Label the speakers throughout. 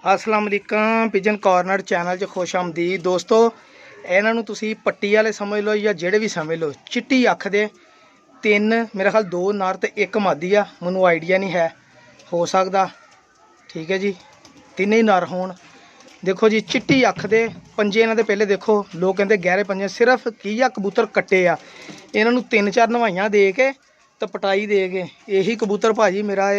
Speaker 1: अस्सलाम वालेकुम pigeon corner channel च खुश आमदीद दोस्तों। इन्हां नूं तुसीं पट्टी वाले समझ लो या जेड़े भी समझ लो, चिट्टी अख दे तीन मेरे ख्याल दो नर ते एक मादी आ, मैनूं आइडिया नहीं है, हो सकदा ठीक है जी तीन ही नर होण। देखो जी चिट्टी अख दे पंजे इन्हां दे पहले देखो, लोग कहंदे गहरे पंजे, सिर्फ की आ कबूतर कट्टे आ। इन्हां नूं 3-4 नवाइयां दे के तो पटाई दे के यही कबूतर भाजी मेरा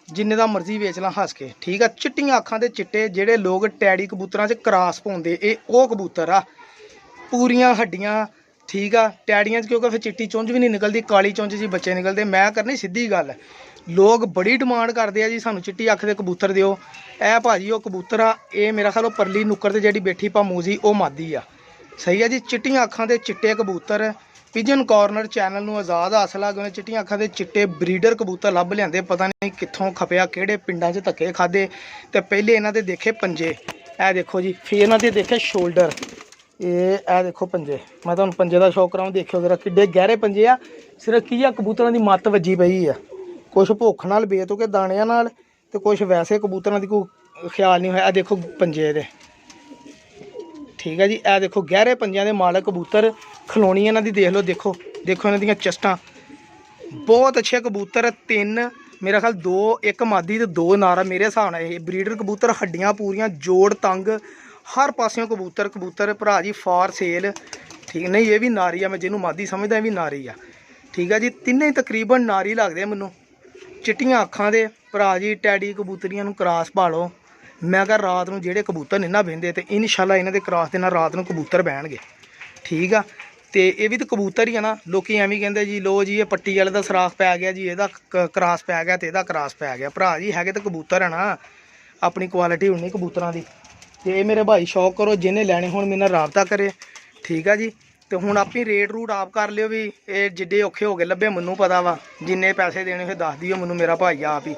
Speaker 1: जिन्ने दा मर्जी बेच ला हस के, ठीक है। चिट्टियां अखां दे चिट्टे जेड़े लोग टैडी कबूतरां च क्रॉस पाउंदे, एह् ओह् कबूतर आ, पूरियां हड्डियां ठीक आ। टैडियां च क्योंकि फिर चिट्टी चुंझ भी नहीं निकलती, काली चुंझ जी बच्चे निकलते। मैं करनी सीधी गल, लोग बड़ी डिमांड करते हैं जी सानू चिट्टी अख दे कबूतर दिओ। ए भाजी वो कबूतर आ, ये मेरा ख्याल परली नुक्कर ते जेह्ड़ी बैठी भामूजी वो मादी आ, सही है जी। चिट्टियां अखां दे चिट्टे कबूतर पिजन कॉर्नर चैनल नूं आज़ाद हासल आ कि चिट्टियां अखां दे चिट्टे ब्रीडर कबूतर लभ लिआंदे, पता नहीं कित्थों खपया, किहड़े पिंडां च धक्के खादे। ते पहले इन्हां दे देखे पंजे, ए देखो जी, फिर इन्हां दे देखे शोल्डर, ए देखो पंजे, मैं तुहानूं पंजे दा शौक कराऊं, देखियो जरा किड्डे गहरे पंजे आ। सिर्फ की आ कबूतरां दी मत्त वजी पई आ, कुछ भुख नाल बेतुके दाणियां नाल ते कुछ वैसे कबूतरां दी कोई ख्याल नहीं होया। देखो पंजे दे ठीक है जी, ए देखो गहरे पंजियां दे मालक कबूतर, खलोनी इन्हां दी देख लो, देखो देखो इन्हां दियां चस्टां, बहुत अच्छे कबूतर। तीन मेरा ख्याल दो एक मादी ते दो नारा मेरे हिसाब नाल ये ब्रीडर कबूतर, हड्डियां पूरियां, जोड़ तंग हर पासियों कबूतर कबूतर भरा जी फॉर सेल, ठीक नहीं। ये भी नारी आ, मैं जिन्हों मादी समझदा भी नारी आ, ठीक है जी। तिन्ने तकरीबन नारी लगदे मैनूं, चिट्टियां अखां दे भरा जी। टैडी कबूतरियां नूं क्रॉस भालो, मैं कहा रात नूं जेह्ड़े कबूतर नहीं ना बहिंदे ते इंशाल्लाह इन्हां दे क्रॉस दे नाल रात नूं कबूतर बहणगे, ठीक आ। ते ये भी तो कबूतर ही है ना, लोग एवं कहते जी लो जी ये पट्टी वाले का सराख पै गया जी, ਇਹਦਾ क्रॉस पै गया तो ਇਹਦਾ क्रॉस पै गया। भरा जी है तो कबूतर है ना, अपनी क्वालिटी होनी कबूतरों की। तो ये मेरे भाई शौक करो, जिन्हें लैने हो मेरे राबता करे, ठीक है जी। तो हूँ आप ही रेट रूट आप कर लियो भी, ये जिड्डे औखे हो गए लभे मैनू पता वा, जिन्ने पैसे देने फिर दस दियो मैनू मेरा भाई आप ही।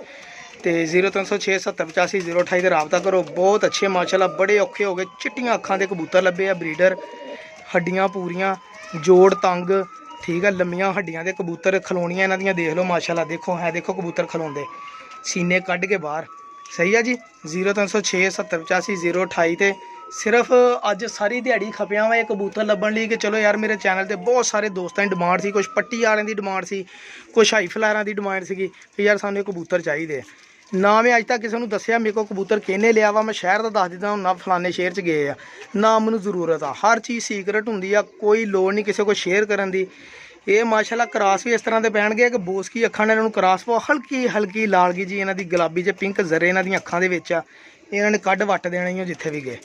Speaker 1: तो 0306 70 85 028 से राबता करो। बहुत अच्छे माशाल्लाह बड़े औखे हो गए, चिट्टियां अखां दे कबूतर लभे आ ब्रीडर, हड्डियां पूरियां, जोड़ तंग, ठीक है। लम्मियां हड्डियां दे कबूतर, खलोनियां इन्हां दियां देख लो माशाल्लाह, देखो है देखो कबूतर खलोंदे सीने कढ़ के बाहर, सही है जी। 0306 70 85 028 ते सिर्फ अज सारी दिहाड़ी खपिया वा ये कबूतर लभण लई कि चलो यार मेरे चैनल ते बहुत सारे दोस्तों की डिमांड सी, कुछ पट्टी वालों की डिमांड सी, कुछ हाई फ्लायरां की डिमांड सी कि यार सानूं कबूतर चाहिए ना। मैं अज तक किसी को दसिया मेरे को कबूतर किहने लिया वा, मैं शहर का दस दिता ना फलाने शहर च गए ना, मैनूं जरूरत आ, हर चीज़ सीक्रेट होंदी आ, कोई लोड़ नहीं किसी को शेयर करन दी। ये माशाल्लाह क्रॉस भी इस तरह के पैणगे कि बोसकी अखां ने इन्होंने क्रॉस पाओ, हल्की हल्की लालगी जी इन्हां दी गुलाबी च पिंक जरे इन्हां दी अखां दे विच आ, इन्हां ने कड्ढ वट देना ही जिथे भी गए।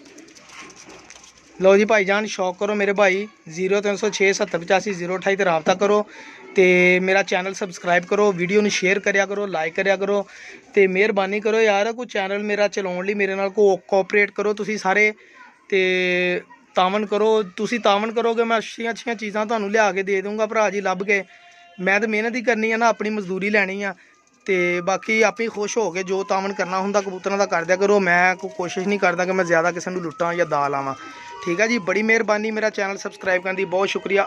Speaker 1: लो जी भाईजान शौक करो मेरे भाई, 0306 70 85 028 ते राबता करो। तो मेरा चैनल सबसक्राइब करो, वीडियो नूं शेयर करया करो, लाइक करया करो, तो मेहरबानी करो यार कोई चैनल मेरा चलाउण लई मेरे नाल कोऑपरेट करो तुसीं सारे, तो तावन करो, तुसीं तावन करोगे मैं अच्छियां अच्छियां चीज़ां तुहानूं लिया के दे दूँगा भरा जी लभ के। मैं तो मेहनत ही करनी है ना, अपनी मजदूरी लैनी आ, तो बाकी आप ही खुश हो के जो तावन करना होंदा कबूतरां दा कर दिया करो। मैं कोई कोशिश नहीं करता कि मैं ज़्यादा किसी नूं लुट्टां या दा लावां, ठीक है जी। बड़ी मेहरबानी मेरा चैनल सबसक्राइब करने की, बहुत शुक्रिया।